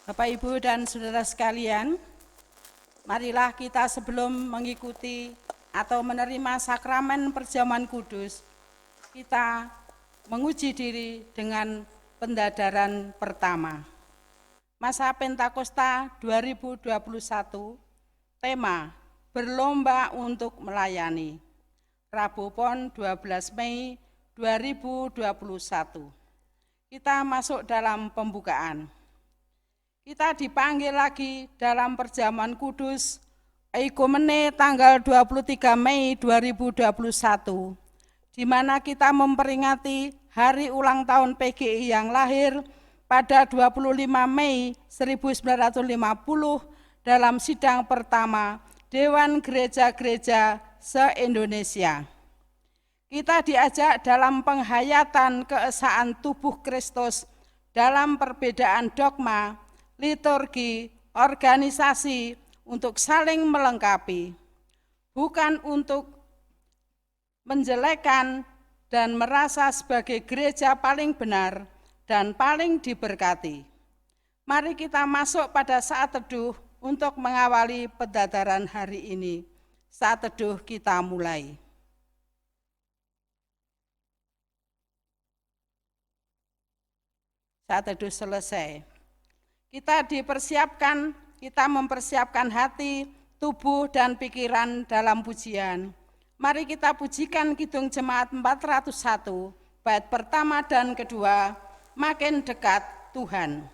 Bapak, Ibu, dan saudara sekalian, marilah kita sebelum mengikuti atau menerima sakramen perjamuan kudus, kita menguji diri dengan pendadaran pertama. Masa Pentakosta 2021, tema berlomba untuk melayani. Rabu Pon 12 Mei 2021. Kita masuk dalam pembukaan. Kita dipanggil lagi dalam perjamuan kudus Eikumene tanggal 23 Mei 2021, di mana kita memperingati hari ulang tahun PGI yang lahir pada 25 Mei 1950 dalam sidang pertama Dewan Gereja-Gereja se-Indonesia. Kita diajak dalam penghayatan keesaan tubuh Kristus dalam perbedaan dogma, liturgi, organisasi untuk saling melengkapi, bukan untuk menjelekkan dan merasa sebagai gereja paling benar dan paling diberkati. Mari kita masuk pada saat teduh untuk mengawali pendadaran hari ini. Saat teduh kita mulai. Saat teduh selesai. Kita mempersiapkan hati, tubuh, dan pikiran dalam pujian. Mari kita pujikan Kidung Jemaat 401, bait pertama dan kedua, Makin Dekat Tuhan.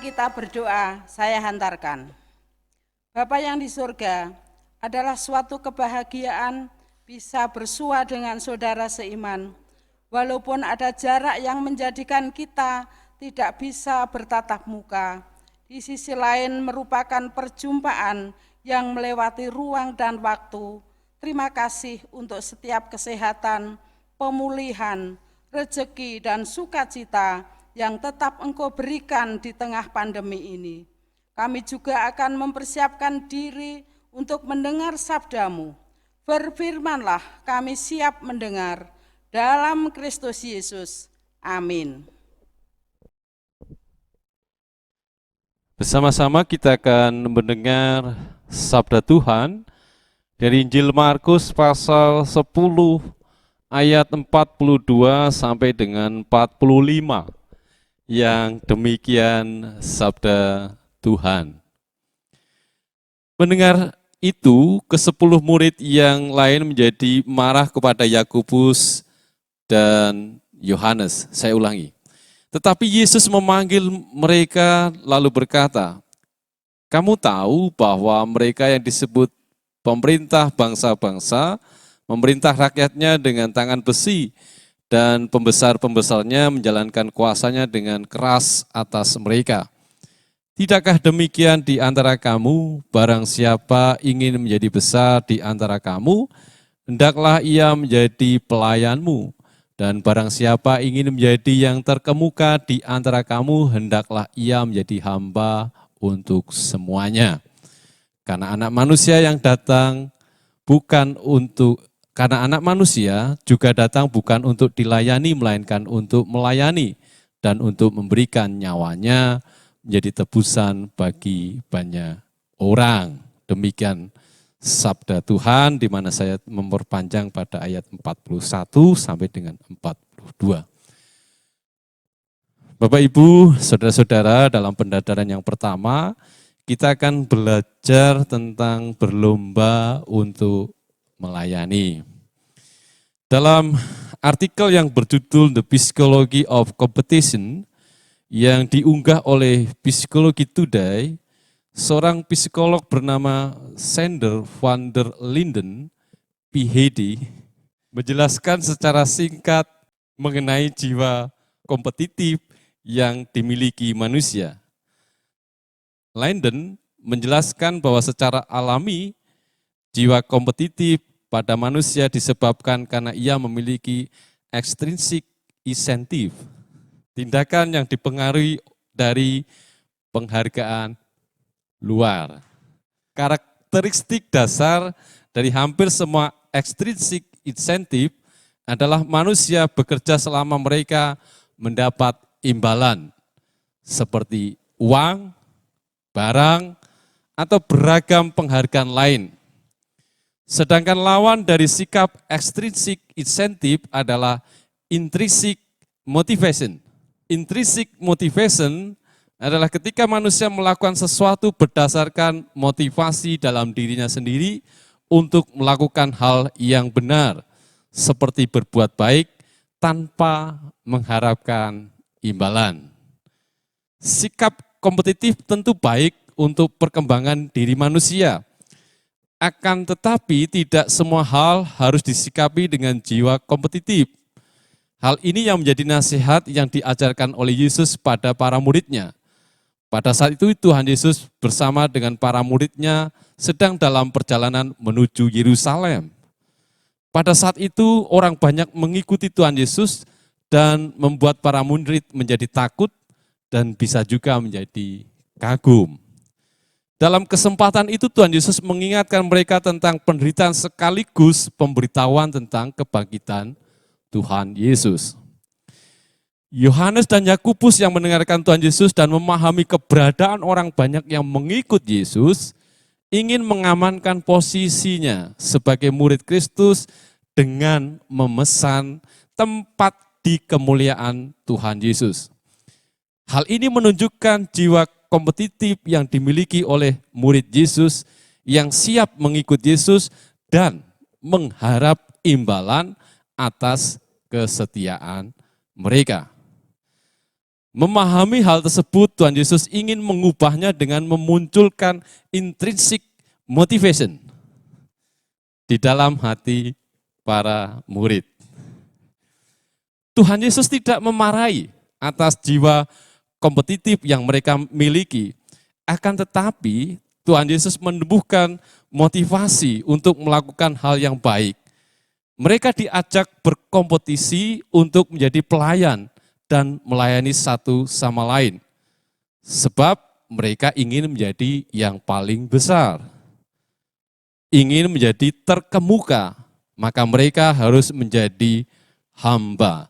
Kita berdoa, saya hantarkan. Bapa yang di surga, adalah suatu kebahagiaan bisa bersua dengan saudara seiman Walaupun ada jarak yang menjadikan kita tidak bisa bertatap muka, di sisi lain merupakan perjumpaan yang melewati ruang dan waktu. Terima kasih untuk setiap kesehatan, pemulihan, rezeki, dan sukacita yang tetap Engkau berikan di tengah pandemi ini. Kami juga akan mempersiapkan diri untuk mendengar sabda-Mu. Berfirmanlah, kami siap mendengar. Dalam Kristus Yesus. Amin. Bersama-sama kita akan mendengar sabda Tuhan dari Injil Markus pasal 10 ayat 42 sampai dengan 45. Yang demikian sabda Tuhan. Mendengar itu, ke-10 murid yang lain menjadi marah kepada Yakobus dan Yohanes. Saya ulangi. Tetapi Yesus memanggil mereka lalu berkata, "Kamu tahu bahwa mereka yang disebut pemerintah bangsa-bangsa, memerintah rakyatnya dengan tangan besi, dan pembesar-pembesarnya menjalankan kuasanya dengan keras atas mereka. Tidakkah demikian di antara kamu? Barang siapa ingin menjadi besar di antara kamu, hendaklah ia menjadi pelayanmu. Dan barang siapa ingin menjadi yang terkemuka di antara kamu, hendaklah ia menjadi hamba untuk semuanya. Karena anak manusia juga datang bukan untuk dilayani, melainkan untuk melayani dan untuk memberikan nyawanya menjadi tebusan bagi banyak orang." Demikian sabda Tuhan, di mana saya memperpanjang pada ayat 41 sampai dengan 42. Bapak Ibu, saudara-saudara, dalam pendadaran yang pertama, kita akan belajar tentang berlomba untuk melayani. Dalam artikel yang berjudul The Psychology of Competition, yang diunggah oleh Psychology Today, seorang psikolog bernama Sander van der Linden, PhD, menjelaskan secara singkat mengenai jiwa kompetitif yang dimiliki manusia. Linden menjelaskan bahwa secara alami jiwa kompetitif pada manusia disebabkan karena ia memiliki extrinsic incentive, tindakan yang dipengaruhi dari penghargaan luar. Karakteristik dasar dari hampir semua extrinsic incentive adalah manusia bekerja selama mereka mendapat imbalan, seperti uang, barang, atau beragam penghargaan lain. Sedangkan lawan dari sikap extrinsic incentive adalah intrinsic motivation. Intrinsic motivation adalah ketika manusia melakukan sesuatu berdasarkan motivasi dalam dirinya sendiri untuk melakukan hal yang benar, seperti berbuat baik tanpa mengharapkan imbalan. Sikap kompetitif tentu baik untuk perkembangan diri manusia. Akan tetapi tidak semua hal harus disikapi dengan jiwa kompetitif. Hal ini yang menjadi nasihat yang diajarkan oleh Yesus pada para muridnya. Pada saat itu Tuhan Yesus bersama dengan para muridnya sedang dalam perjalanan menuju Yerusalem. Pada saat itu orang banyak mengikuti Tuhan Yesus dan membuat para murid menjadi takut dan bisa juga menjadi kagum. Dalam kesempatan itu Tuhan Yesus mengingatkan mereka tentang penderitaan sekaligus pemberitahuan tentang kebangkitan Tuhan Yesus. Yohanes dan Yakobus yang mendengarkan Tuhan Yesus dan memahami keberadaan orang banyak yang mengikut Yesus, ingin mengamankan posisinya sebagai murid Kristus dengan memesan tempat di kemuliaan Tuhan Yesus. Hal ini menunjukkan jiwa kompetitif yang dimiliki oleh murid Yesus yang siap mengikut Yesus dan mengharap imbalan atas kesetiaan mereka. Memahami hal tersebut, Tuhan Yesus ingin mengubahnya dengan memunculkan intrinsic motivation di dalam hati para murid. Tuhan Yesus tidak memarahi atas jiwa kompetitif yang mereka miliki. Akan tetapi Tuhan Yesus menumbuhkan motivasi untuk melakukan hal yang baik. Mereka diajak berkompetisi untuk menjadi pelayan dan melayani satu sama lain. Sebab mereka ingin menjadi yang paling besar. Ingin menjadi terkemuka, maka mereka harus menjadi hamba.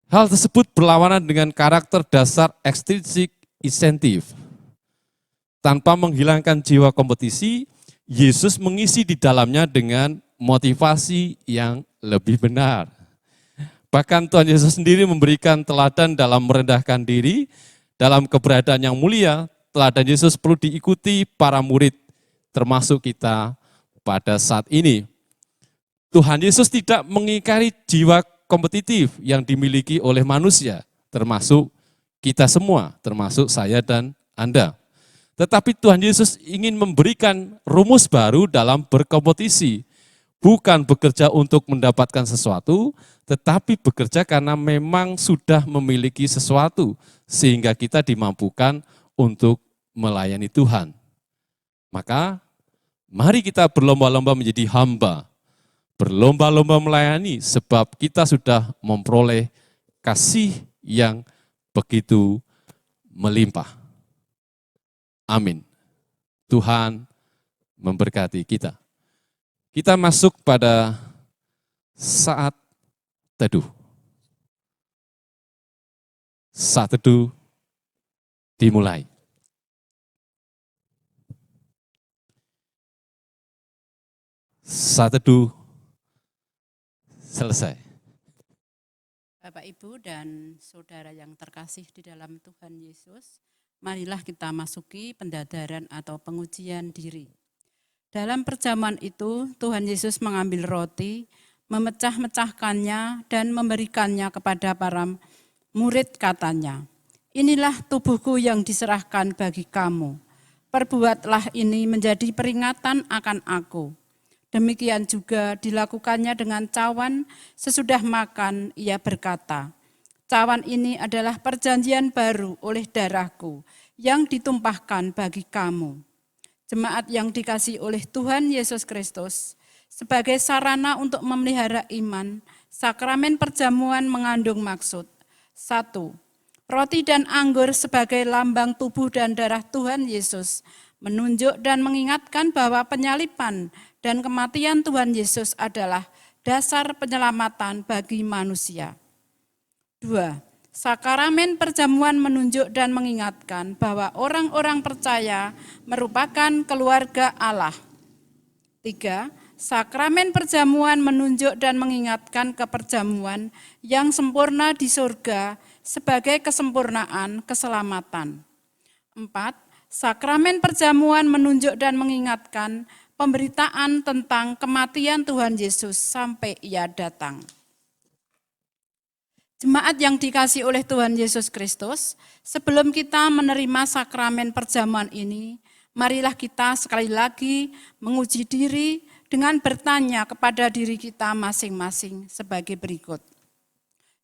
Hal tersebut berlawanan dengan karakter dasar extrinsic incentive. Tanpa menghilangkan jiwa kompetisi, Yesus mengisi di dalamnya dengan motivasi yang lebih benar. Bahkan Tuhan Yesus sendiri memberikan teladan dalam merendahkan diri, dalam keberadaan yang mulia. Teladan Yesus perlu diikuti para murid, termasuk kita pada saat ini. Tuhan Yesus tidak mengingkari jiwa kompetitif yang dimiliki oleh manusia, termasuk kita semua, termasuk saya dan Anda. Tetapi Tuhan Yesus ingin memberikan rumus baru dalam berkompetisi. Bukan bekerja untuk mendapatkan sesuatu, tetapi bekerja karena memang sudah memiliki sesuatu, sehingga kita dimampukan untuk melayani Tuhan. Maka, mari kita berlomba-lomba menjadi hamba, berlomba-lomba melayani, sebab kita sudah memperoleh kasih yang begitu melimpah. Amin. Tuhan memberkati kita. Kita masuk pada saat teduh. Saat teduh dimulai. Saat teduh selesai. Bapak, Ibu, dan saudara yang terkasih di dalam Tuhan Yesus, marilah kita masuki pendadaran atau pengujian diri. Dalam perjamuan itu, Tuhan Yesus mengambil roti, memecah-mecahkannya dan memberikannya kepada para murid, katanya, "Inilah tubuhku yang diserahkan bagi kamu. Perbuatlah ini menjadi peringatan akan aku." Demikian juga dilakukannya dengan cawan. Sesudah makan, ia berkata, "Cawan ini adalah perjanjian baru oleh darahku yang ditumpahkan bagi kamu." Jemaat yang dikasihi oleh Tuhan Yesus Kristus, sebagai sarana untuk memelihara iman, sakramen perjamuan mengandung maksud. 1. Roti dan anggur sebagai lambang tubuh dan darah Tuhan Yesus, menunjuk dan mengingatkan bahwa penyaliban dan kematian Tuhan Yesus adalah dasar penyelamatan bagi manusia. 2. Sakramen perjamuan menunjuk dan mengingatkan bahwa orang-orang percaya merupakan keluarga Allah. 3. Sakramen perjamuan menunjuk dan mengingatkan keperjamuan yang sempurna di surga sebagai kesempurnaan keselamatan. 4. Sakramen perjamuan menunjuk dan mengingatkan pemberitaan tentang kematian Tuhan Yesus sampai Ia datang. Jemaat yang dikasihi oleh Tuhan Yesus Kristus, sebelum kita menerima sakramen perjamuan ini, marilah kita sekali lagi menguji diri dengan bertanya kepada diri kita masing-masing sebagai berikut.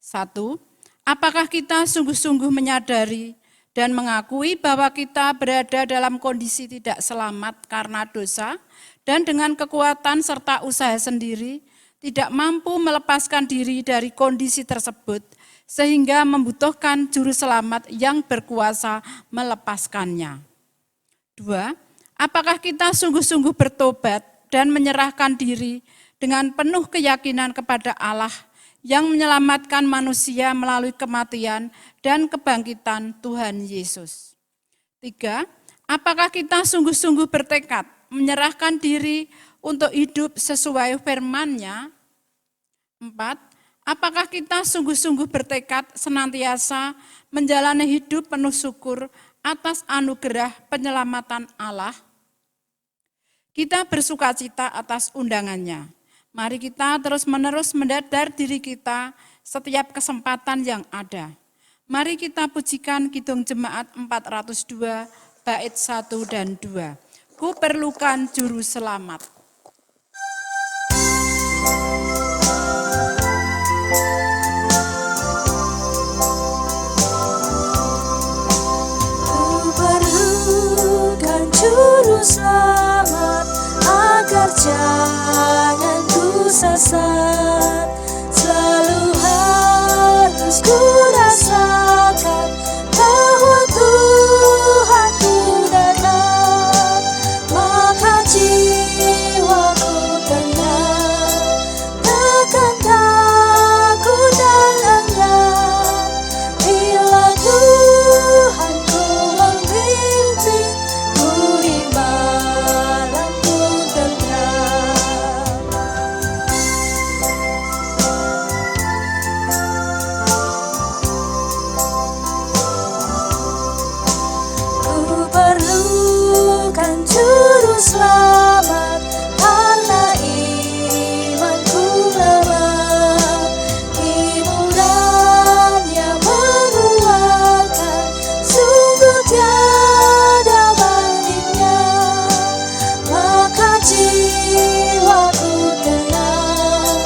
1. Apakah kita sungguh-sungguh menyadari dan mengakui bahwa kita berada dalam kondisi tidak selamat karena dosa dan dengan kekuatan serta usaha sendiri tidak mampu melepaskan diri dari kondisi tersebut sehingga membutuhkan juru selamat yang berkuasa melepaskannya. 2. Apakah kita sungguh-sungguh bertobat dan menyerahkan diri dengan penuh keyakinan kepada Allah yang menyelamatkan manusia melalui kematian dan kebangkitan Tuhan Yesus. 3. Apakah kita sungguh-sungguh bertekad menyerahkan diri untuk hidup sesuai firman-Nya? 4. Apakah kita sungguh-sungguh bertekad senantiasa menjalani hidup penuh syukur atas anugerah penyelamatan Allah? Kita bersukacita atas undangannya. Mari kita terus-menerus mendadar diri kita setiap kesempatan yang ada. Mari kita pujikan Kidung Jemaat 402 bait 1 dan 2. Ku perlukan juru selamat. juru selamat, agar jangan ku sesat. Selalu harus ku rasakan bahwa Tuhanku datang, maka jiwaku tenang, takkan takut dan enggan, bila Tuhanku membimbing ku di malam pun tenang. Ku perlukan juru selamat, karena imanku lemah. Hiburannya menguatkan, sungguh tiada bandingnya. Maka jiwaku tenang,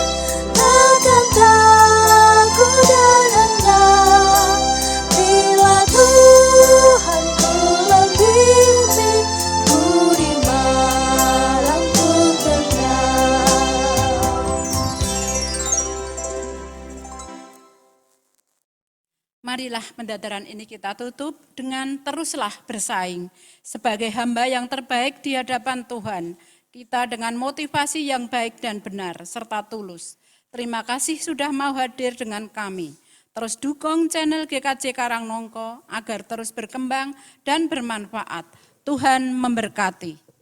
takkan takut dan enggan, bila Tuhanku membimbing ku di malam pun tenang. Marilah pendadaran ini kita tutup dengan teruslah bersaing sebagai hamba yang terbaik di hadapan Tuhan. Kita dengan motivasi yang baik dan benar serta tulus. Terima kasih sudah mau hadir dengan kami. Terus dukung channel GKJ Karangnongko agar terus berkembang dan bermanfaat. Tuhan memberkati.